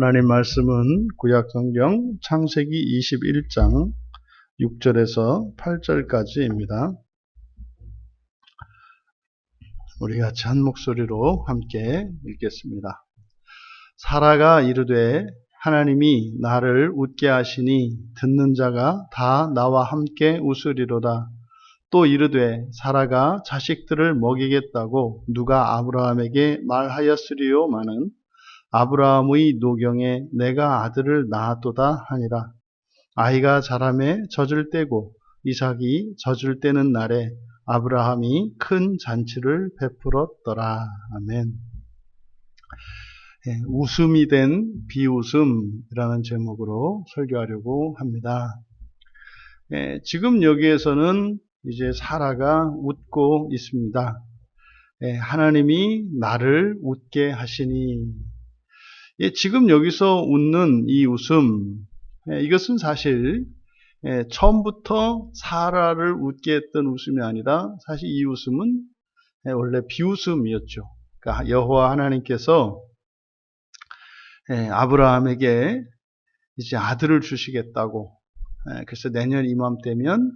하나님 말씀은 구약성경 창세기 21장 6절에서 8절까지입니다. 우리 같이 한 목소리로 함께 읽겠습니다. 사라가 이르되 하나님이 나를 웃게 하시니 듣는 자가 다 나와 함께 웃으리로다. 또 이르되 사라가 자식들을 먹이겠다고 누가 아브라함에게 말하였으리요마는 아브라함의 노경에 내가 아들을 낳았도다 하니라. 아이가 자라매 젖을 때고 이삭이 젖을 때는 날에 아브라함이 큰 잔치를 베풀었더라. 아멘. 웃음이 된 비웃음이라는 제목으로 설교하려고 합니다. 지금 여기에서는 이제 사라가 웃고 있습니다. 하나님이 나를 웃게 하시니. 지금 여기서 웃는 이 웃음, 이것은 사실 처음부터 사라를 웃게 했던 웃음이 아니라 사실 이 웃음은 원래 비웃음이었죠. 그러니까 여호와 하나님께서 아브라함에게 이제 아들을 주시겠다고, 그래서 내년 이맘때면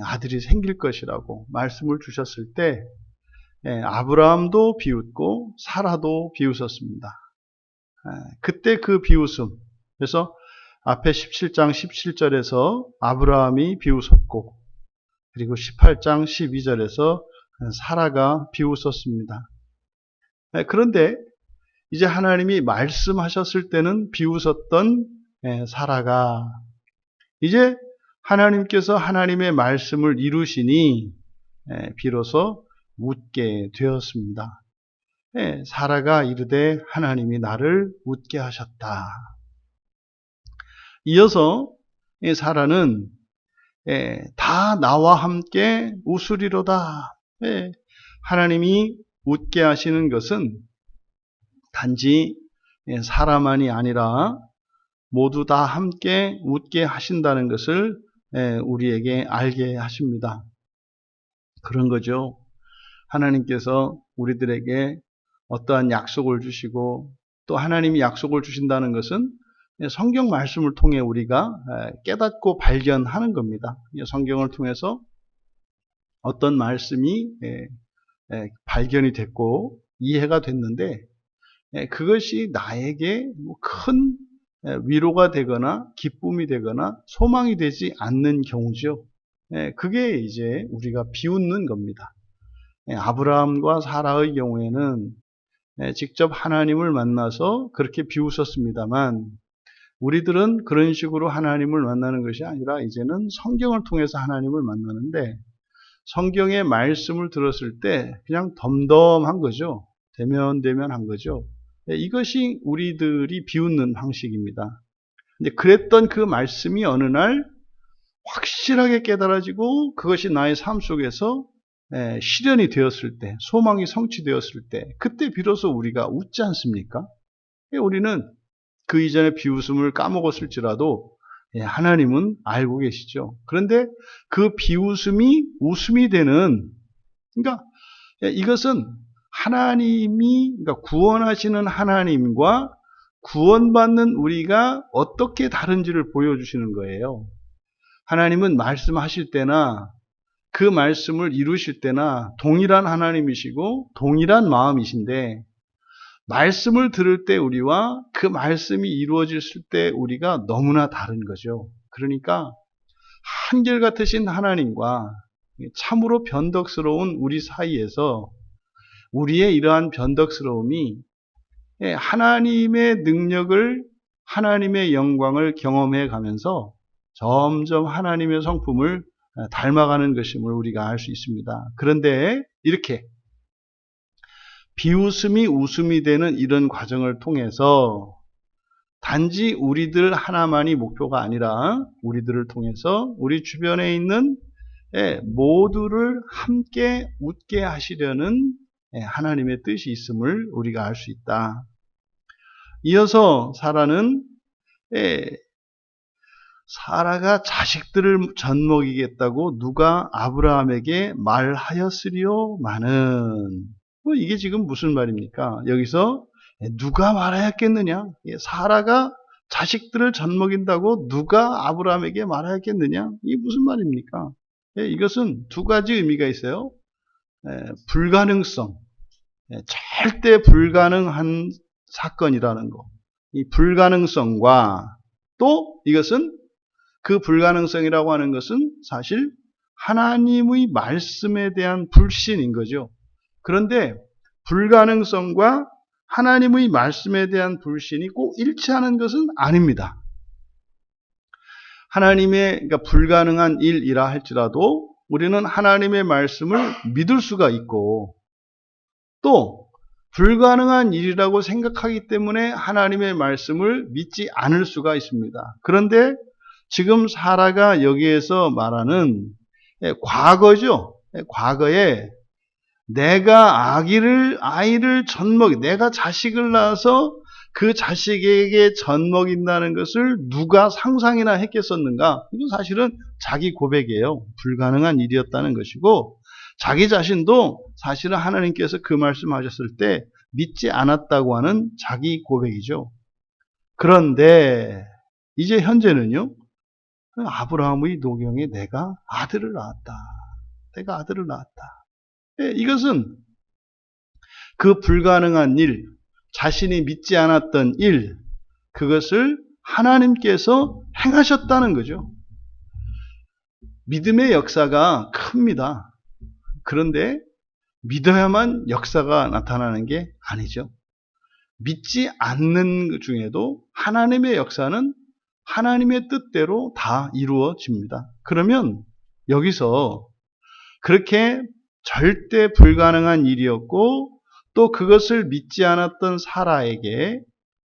아들이 생길 것이라고 말씀을 주셨을 때 아브라함도 비웃고 사라도 비웃었습니다. 그때 그 비웃음, 그래서 앞에 17장 17절에서 아브라함이 비웃었고, 그리고 18장 12절에서 사라가 비웃었습니다. 그런데 이제 하나님이 말씀하셨을 때는 비웃었던 사라가 이제 하나님께서 하나님의 말씀을 이루시니 비로소 웃게 되었습니다. 사라가 이르되 하나님이 나를 웃게 하셨다. 이어서 사라는 다 나와 함께 웃으리로다. 하나님이 웃게 하시는 것은 단지 사라만이 아니라 모두 다 함께 웃게 하신다는 것을 우리에게 알게 하십니다. 그런 거죠. 하나님께서 우리들에게 어떠한 약속을 주시고 또 하나님이 약속을 주신다는 것은 성경 말씀을 통해 우리가 깨닫고 발견하는 겁니다. 성경을 통해서 어떤 말씀이 발견이 됐고 이해가 됐는데 그것이 나에게 큰 위로가 되거나 기쁨이 되거나 소망이 되지 않는 경우죠. 그게 이제 우리가 비웃는 겁니다. 아브라함과 사라의 경우에는 직접 하나님을 만나서 그렇게 비웃었습니다만 우리들은 그런 식으로 하나님을 만나는 것이 아니라 이제는 성경을 통해서 하나님을 만나는데 성경의 말씀을 들었을 때 그냥 덤덤한 거죠. 대면대면한 거죠. 이것이 우리들이 비웃는 방식입니다. 근데 그랬던 그 말씀이 어느 날 확실하게 깨달아지고 그것이 나의 삶 속에서 실현이 되었을 때, 소망이 성취되었을 때, 그때 비로소 우리가 웃지 않습니까? 우리는 그 이전에 비웃음을 까먹었을지라도 하나님은 알고 계시죠. 그런데 그 비웃음이 웃음이 되는, 그러니까 이것은 하나님이, 그러니까 구원하시는 하나님과 구원받는 우리가 어떻게 다른지를 보여주시는 거예요. 하나님은 말씀하실 때나 그 말씀을 이루실 때나 동일한 하나님이시고 동일한 마음이신데 말씀을 들을 때 우리와 그 말씀이 이루어질 때 우리가 너무나 다른 거죠. 그러니까 한결같으신 하나님과 참으로 변덕스러운 우리 사이에서 우리의 이러한 변덕스러움이 하나님의 능력을, 하나님의 영광을 경험해 가면서 점점 하나님의 성품을 닮아가는 것임을 우리가 알 수 있습니다. 그런데 이렇게 비웃음이 웃음이 되는 이런 과정을 통해서 단지 우리들 하나만이 목표가 아니라 우리들을 통해서 우리 주변에 있는 모두를 함께 웃게 하시려는 하나님의 뜻이 있음을 우리가 알 수 있다. 이어서 사라가 자식들을 젖먹이겠다고 누가 아브라함에게 말하였으리요마는 이게 지금 무슨 말입니까? 여기서 누가 말하였겠느냐? 사라가 자식들을 젖먹인다고 누가 아브라함에게 말하였겠느냐? 이게 무슨 말입니까? 이것은 두 가지 의미가 있어요. 불가능성, 절대 불가능한 사건이라는 거. 이 불가능성과 또 이것은 그 불가능성이라고 하는 것은 사실 하나님의 말씀에 대한 불신인 거죠. 그런데 불가능성과 하나님의 말씀에 대한 불신이 꼭 일치하는 것은 아닙니다. 하나님의 그러니까 불가능한 일이라 할지라도 우리는 하나님의 말씀을 믿을 수가 있고 또 불가능한 일이라고 생각하기 때문에 하나님의 말씀을 믿지 않을 수가 있습니다. 그런데 지금 사라가 여기에서 말하는 과거죠. 과거에 내가 아이를 내가 자식을 낳아서 그 자식에게 젖먹인다는 것을 누가 상상이나 했겠었는가? 이건 사실은 자기 고백이에요. 불가능한 일이었다는 것이고 자기 자신도 사실은 하나님께서 그 말씀하셨을 때 믿지 않았다고 하는 자기 고백이죠. 그런데 이제 현재는요. 아브라함의 노경에 내가 아들을 낳았다. 이것은 그 불가능한 일, 자신이 믿지 않았던 일, 그것을 하나님께서 행하셨다는 거죠. 믿음의 역사가 큽니다. 그런데 믿어야만 역사가 나타나는 게 아니죠. 믿지 않는 것 중에도 하나님의 역사는 하나님의 뜻대로 다 이루어집니다. 그러면 여기서 그렇게 절대 불가능한 일이었고 또 그것을 믿지 않았던 사라에게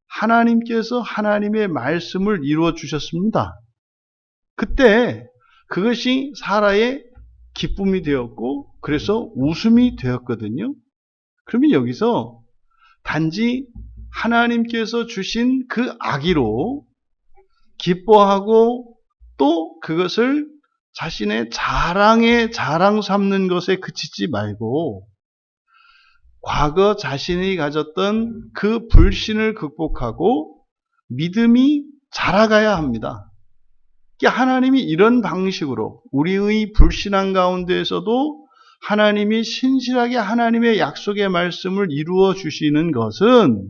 하나님께서 하나님의 말씀을 이루어 주셨습니다. 그때 그것이 사라의 기쁨이 되었고 그래서 웃음이 되었거든요. 그러면 여기서 단지 하나님께서 주신 그 아기로 기뻐하고 또 그것을 자신의 자랑 삼는 것에 그치지 말고 과거 자신이 가졌던 그 불신을 극복하고 믿음이 자라가야 합니다. 하나님이 이런 방식으로 우리의 불신한 가운데에서도 하나님이 신실하게 하나님의 약속의 말씀을 이루어 주시는 것은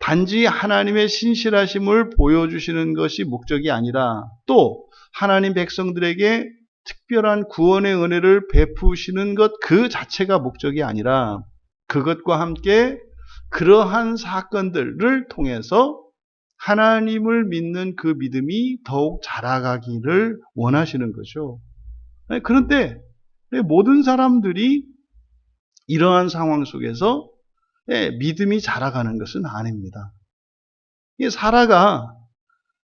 단지 하나님의 신실하심을 보여주시는 것이 목적이 아니라 또 하나님 백성들에게 특별한 구원의 은혜를 베푸시는 것 그 자체가 목적이 아니라 그것과 함께 그러한 사건들을 통해서 하나님을 믿는 그 믿음이 더욱 자라가기를 원하시는 거죠. 그런데 모든 사람들이 이러한 상황 속에서 믿음이 자라가는 것은 아닙니다. 사라가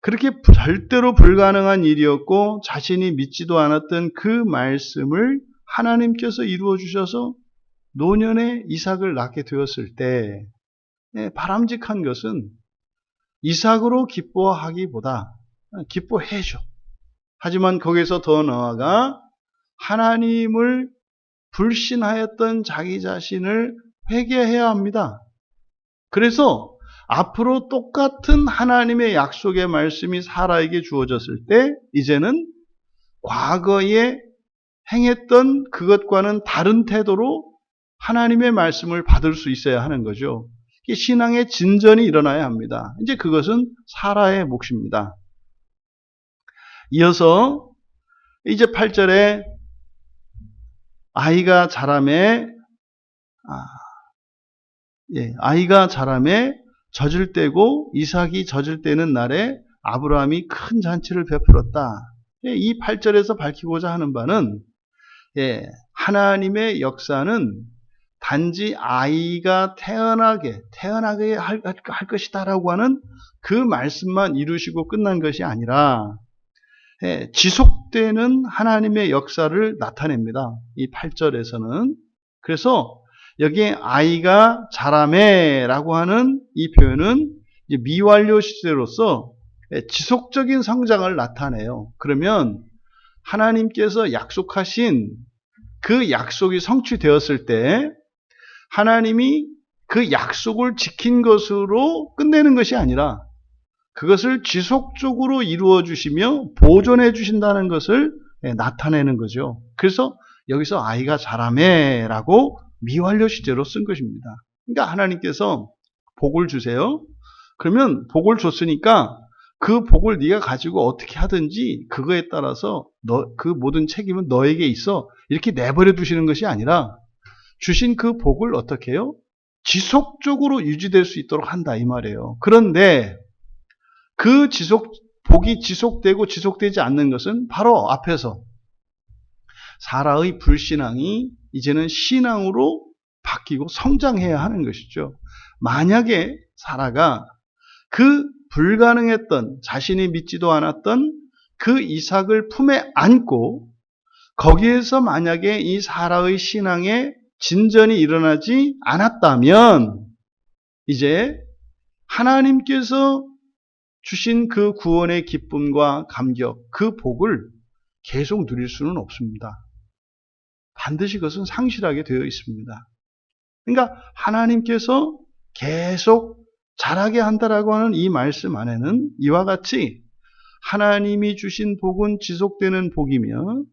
그렇게 절대로 불가능한 일이었고 자신이 믿지도 않았던 그 말씀을 하나님께서 이루어 주셔서 노년에 이삭을 낳게 되었을 때 바람직한 것은 이삭으로 기뻐하기보다 기뻐해줘. 하지만 거기서 더 나아가 하나님을 불신하였던 자기 자신을 회개해야 합니다. 그래서 앞으로 똑같은 하나님의 약속의 말씀이 사라에게 주어졌을 때 이제는 과거에 행했던 그것과는 다른 태도로 하나님의 말씀을 받을 수 있어야 하는 거죠. 신앙의 진전이 일어나야 합니다. 이제 그것은 사라의 몫입니다. 이어서 이제 8절에 아이가 자라매 젖을 때고 이삭이 젖을 때는 날에 아브라함이 큰 잔치를 베풀었다. 이 8절에서 밝히고자 하는 바는 하나님의 역사는 단지 아이가 태어나게 할 것이다라고 하는 그 말씀만 이루시고 끝난 것이 아니라 지속되는 하나님의 역사를 나타냅니다. 이 8절에서는. 그래서 여기에 아이가 자라매라고 하는 이 표현은 미완료 시제로서 지속적인 성장을 나타내요. 그러면 하나님께서 약속하신 그 약속이 성취되었을 때 하나님이 그 약속을 지킨 것으로 끝내는 것이 아니라 그것을 지속적으로 이루어 주시며 보존해 주신다는 것을 나타내는 거죠. 그래서 여기서 아이가 자라매라고 미완료 시제로 쓴 것입니다. 그러니까 하나님께서 복을 주세요. 그러면 복을 줬으니까 그 복을 네가 가지고 어떻게 하든지 그거에 따라서 그 모든 책임은 너에게 있어. 이렇게 내버려 두시는 것이 아니라 주신 그 복을 어떻게 해요? 지속적으로 유지될 수 있도록 한다 이 말이에요. 그런데 그 복이 지속되고 지속되지 않는 것은 바로 앞에서 사라의 불신앙이 이제는 신앙으로 바뀌고 성장해야 하는 것이죠. 만약에 사라가 그 불가능했던, 자신이 믿지도 않았던 그 이삭을 품에 안고 거기에서 만약에 이 사라의 신앙에 진전이 일어나지 않았다면 이제 하나님께서 주신 그 구원의 기쁨과 감격, 그 복을 계속 누릴 수는 없습니다. 반드시 그것은 상실하게 되어 있습니다. 그러니까 하나님께서 계속 자라게 한다라고 하는 이 말씀 안에는 이와 같이 하나님이 주신 복은 지속되는 복이며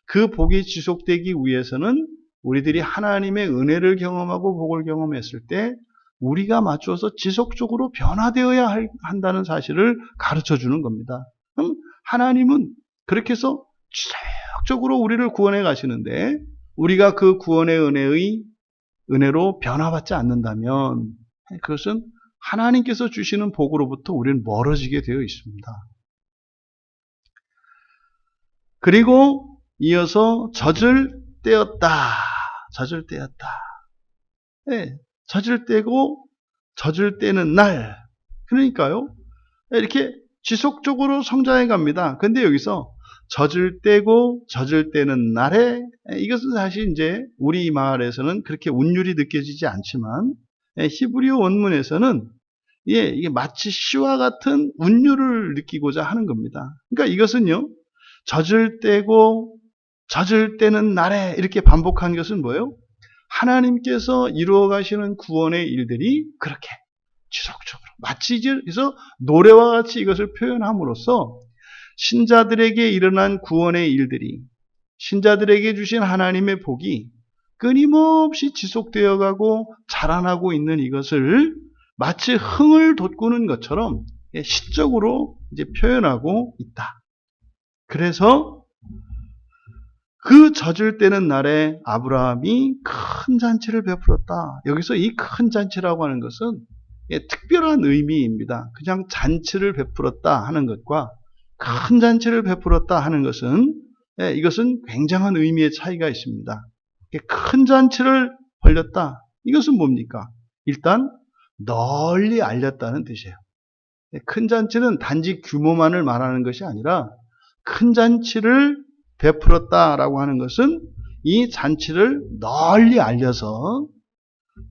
그 복이 지속되기 위해서는 우리들이 하나님의 은혜를 경험하고 복을 경험했을 때 우리가 맞춰서 지속적으로 변화되어야 한다는 사실을 가르쳐 주는 겁니다. 그럼 하나님은 그렇게 해서 지속적으로 우리를 구원해 가시는데 우리가 그 구원의 은혜로 변화받지 않는다면 그것은 하나님께서 주시는 복으로부터 우리는 멀어지게 되어 있습니다. 그리고 이어서 젖을 떼었다. 젖을 떼었다. 네, 젖을 떼고 젖을 떼는 날. 그러니까요. 이렇게 지속적으로 성장해 갑니다. 근데 여기서 젖을 떼고 젖을 떼는 날에 이것은 사실 이제 우리 말에서는 그렇게 운율이 느껴지지 않지만 히브리어 원문에서는 이게 마치 시와 같은 운율을 느끼고자 하는 겁니다. 그러니까 이것은요. 젖을 떼고 젖을 떼는 날에 이렇게 반복한 것은 뭐예요? 하나님께서 이루어 가시는 구원의 일들이 그렇게 지속적으로 마치 그래서 노래와 같이 이것을 표현함으로써 신자들에게 일어난 구원의 일들이 신자들에게 주신 하나님의 복이 끊임없이 지속되어 가고 자라나고 있는 이것을 마치 흥을 돋구는 것처럼 시적으로 이제 표현하고 있다. 그래서 그 젖을 떼는 날에 아브라함이 큰 잔치를 베풀었다. 여기서 이 큰 잔치라고 하는 것은 특별한 의미입니다. 그냥 잔치를 베풀었다 하는 것과 큰 잔치를 베풀었다 하는 것은 이것은 굉장한 의미의 차이가 있습니다. 큰 잔치를 벌렸다. 이것은 뭡니까? 일단 널리 알렸다는 뜻이에요. 큰 잔치는 단지 규모만을 말하는 것이 아니라 큰 잔치를 베풀었다라고 하는 것은 이 잔치를 널리 알려서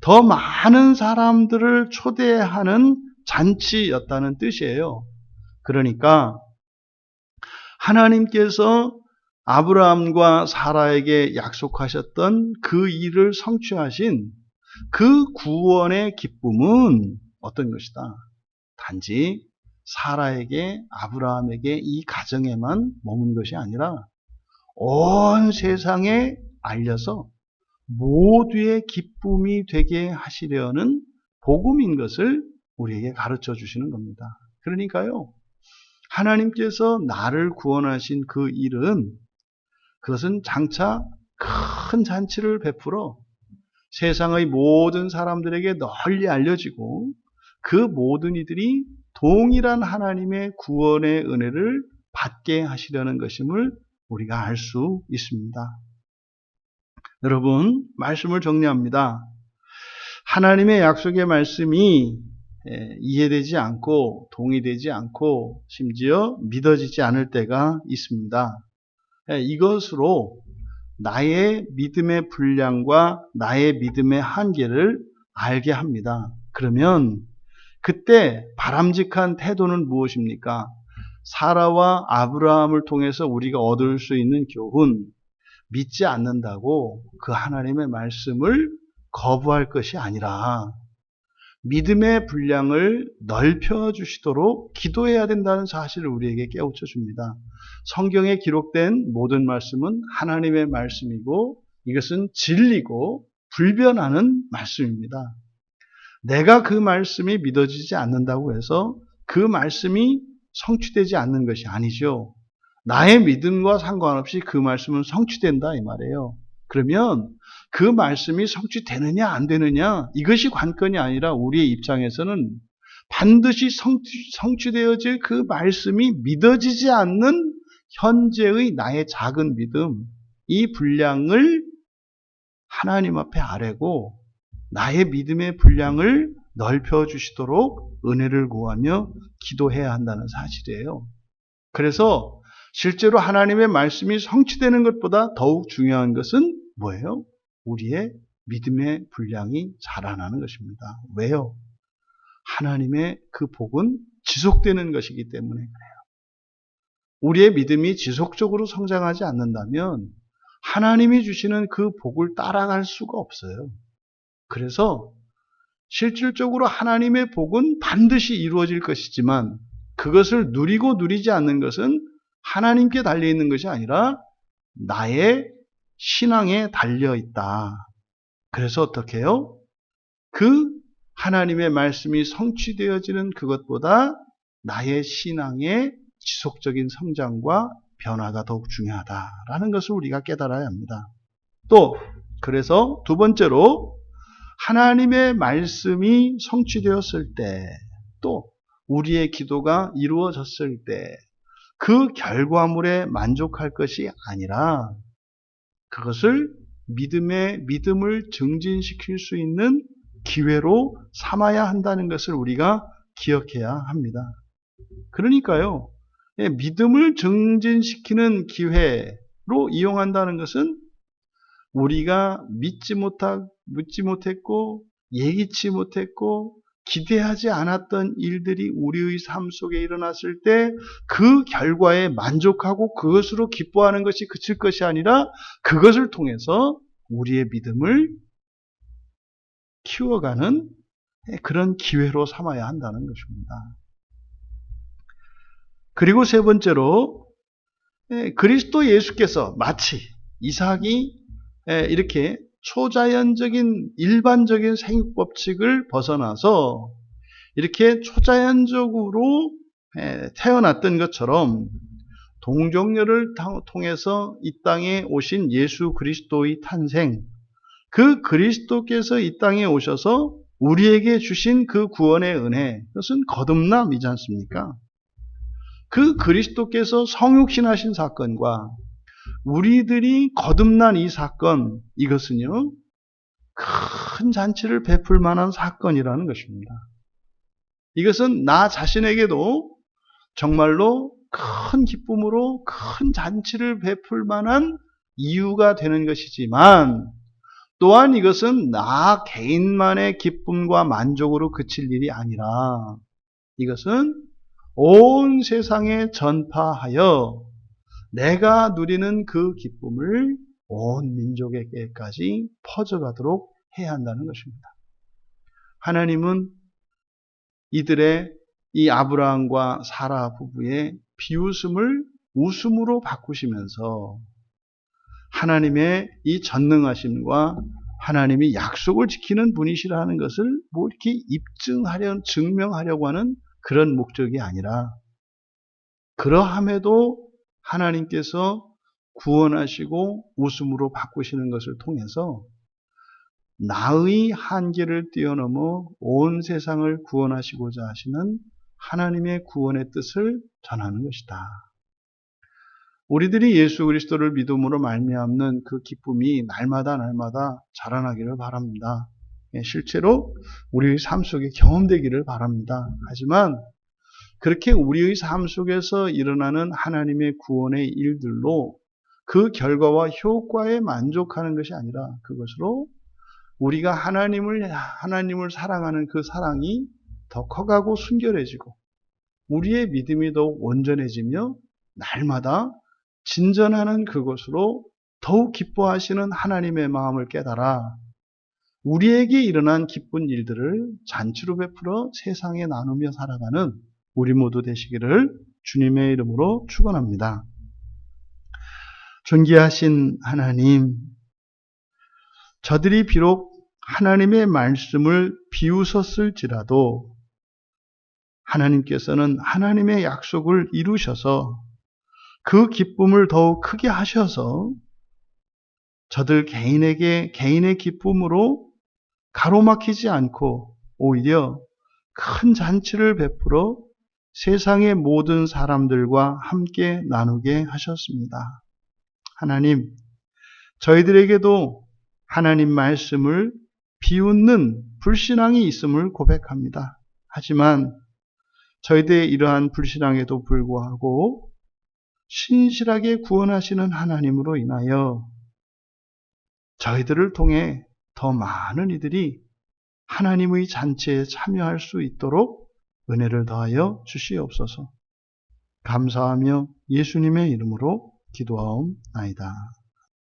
더 많은 사람들을 초대하는 잔치였다는 뜻이에요. 그러니까 하나님께서 아브라함과 사라에게 약속하셨던 그 일을 성취하신 그 구원의 기쁨은 어떤 것이다? 단지 사라에게 아브라함에게 이 가정에만 머문 것이 아니라 온 세상에 알려서 모두의 기쁨이 되게 하시려는 복음인 것을 우리에게 가르쳐 주시는 겁니다. 그러니까요, 하나님께서 나를 구원하신 그 일은 그것은 장차 큰 잔치를 베풀어 세상의 모든 사람들에게 널리 알려지고 그 모든 이들이 동일한 하나님의 구원의 은혜를 받게 하시려는 것임을 우리가 알 수 있습니다. 여러분, 말씀을 정리합니다. 하나님의 약속의 말씀이 이해되지 않고 동의되지 않고 심지어 믿어지지 않을 때가 있습니다. 이것으로 나의 믿음의 분량과 나의 믿음의 한계를 알게 합니다. 그러면 그때 바람직한 태도는 무엇입니까? 사라와 아브라함을 통해서 우리가 얻을 수 있는 교훈, 믿지 않는다고 그 하나님의 말씀을 거부할 것이 아니라 믿음의 분량을 넓혀주시도록 기도해야 된다는 사실을 우리에게 깨우쳐 줍니다. 성경에 기록된 모든 말씀은 하나님의 말씀이고 이것은 진리고 불변하는 말씀입니다. 내가 그 말씀이 믿어지지 않는다고 해서 그 말씀이 성취되지 않는 것이 아니죠. 나의 믿음과 상관없이 그 말씀은 성취된다 이 말이에요. 그러면 그 말씀이 성취되느냐 안 되느냐 이것이 관건이 아니라 우리의 입장에서는 반드시 성취되어질 그 말씀이 믿어지지 않는 현재의 나의 작은 믿음, 이 분량을 하나님 앞에 아뢰고 나의 믿음의 분량을 넓혀주시도록 은혜를 구하며 기도해야 한다는 사실이에요. 그래서 실제로 하나님의 말씀이 성취되는 것보다 더욱 중요한 것은 뭐예요? 우리의 믿음의 분량이 자라나는 것입니다. 왜요? 하나님의 그 복은 지속되는 것이기 때문에 그래요. 우리의 믿음이 지속적으로 성장하지 않는다면 하나님이 주시는 그 복을 따라갈 수가 없어요. 그래서 실질적으로 하나님의 복은 반드시 이루어질 것이지만 그것을 누리고 누리지 않는 것은 하나님께 달려있는 것이 아니라 나의 신앙에 달려있다. 그래서 어떻게 해요? 그 하나님의 말씀이 성취되어지는 그것보다 나의 신앙의 지속적인 성장과 변화가 더욱 중요하다라는 것을 우리가 깨달아야 합니다. 또 그래서 두 번째로 하나님의 말씀이 성취되었을 때 또 우리의 기도가 이루어졌을 때 그 결과물에 만족할 것이 아니라 그것을 믿음을 증진시킬 수 있는 기회로 삼아야 한다는 것을 우리가 기억해야 합니다. 그러니까요, 믿음을 증진시키는 기회로 이용한다는 것은 우리가 믿지 못했고 예기치 못했고 기대하지 않았던 일들이 우리의 삶 속에 일어났을 때 그 결과에 만족하고 그것으로 기뻐하는 것이 그칠 것이 아니라 그것을 통해서 우리의 믿음을 키워가는 그런 기회로 삼아야 한다는 것입니다. 그리고 세 번째로 그리스도 예수께서 마치 이삭이 이렇게 초자연적인 일반적인 생육법칙을 벗어나서 이렇게 초자연적으로 태어났던 것처럼 동정녀를 통해서 이 땅에 오신 예수 그리스도의 탄생, 그 그리스도께서 이 땅에 오셔서 우리에게 주신 그 구원의 은혜, 그것은 거듭남이지 않습니까? 그 그리스도께서 성육신하신 사건과 우리들이 거듭난 이 사건, 이것은요, 큰 잔치를 베풀 만한 사건이라는 것입니다. 이것은 나 자신에게도 정말로 큰 기쁨으로 큰 잔치를 베풀 만한 이유가 되는 것이지만 또한 이것은 나 개인만의 기쁨과 만족으로 그칠 일이 아니라 이것은 온 세상에 전파하여 내가 누리는 그 기쁨을 온 민족에게까지 퍼져가도록 해야 한다는 것입니다. 하나님은 이들의 이 아브라함과 사라 부부의 비웃음을 웃음으로 바꾸시면서 하나님의 이 전능하심과 하나님이 약속을 지키는 분이시라는 것을 뭐 이렇게 증명하려고 하는 그런 목적이 아니라 그러함에도 하나님께서 구원하시고 웃음으로 바꾸시는 것을 통해서 나의 한계를 뛰어넘어 온 세상을 구원하시고자 하시는 하나님의 구원의 뜻을 전하는 것이다. 우리들이 예수 그리스도를 믿음으로 말미암는 그 기쁨이 날마다 자라나기를 바랍니다. 실제로 우리의 삶 속에 경험되기를 바랍니다. 하지만 그렇게 우리의 삶 속에서 일어나는 하나님의 구원의 일들로 그 결과와 효과에 만족하는 것이 아니라 그것으로 우리가 하나님을 사랑하는 그 사랑이 더 커가고 순결해지고 우리의 믿음이 더욱 온전해지며 날마다 진전하는 그것으로 더욱 기뻐하시는 하나님의 마음을 깨달아 우리에게 일어난 기쁜 일들을 잔치로 베풀어 세상에 나누며 살아가는 우리 모두 되시기를 주님의 이름으로 축원합니다. 존귀하신 하나님, 저들이 비록 하나님의 말씀을 비웃었을지라도 하나님께서는 하나님의 약속을 이루셔서 그 기쁨을 더욱 크게 하셔서 저들 개인의 기쁨으로 가로막히지 않고 오히려 큰 잔치를 베풀어 세상의 모든 사람들과 함께 나누게 하셨습니다. 하나님, 저희들에게도 하나님 말씀을 비웃는 불신앙이 있음을 고백합니다. 하지만 저희들의 이러한 불신앙에도 불구하고 신실하게 구원하시는 하나님으로 인하여 저희들을 통해 더 많은 이들이 하나님의 잔치에 참여할 수 있도록 은혜를 더하여 주시옵소서. 감사하며 예수님의 이름으로 기도하옵나이다.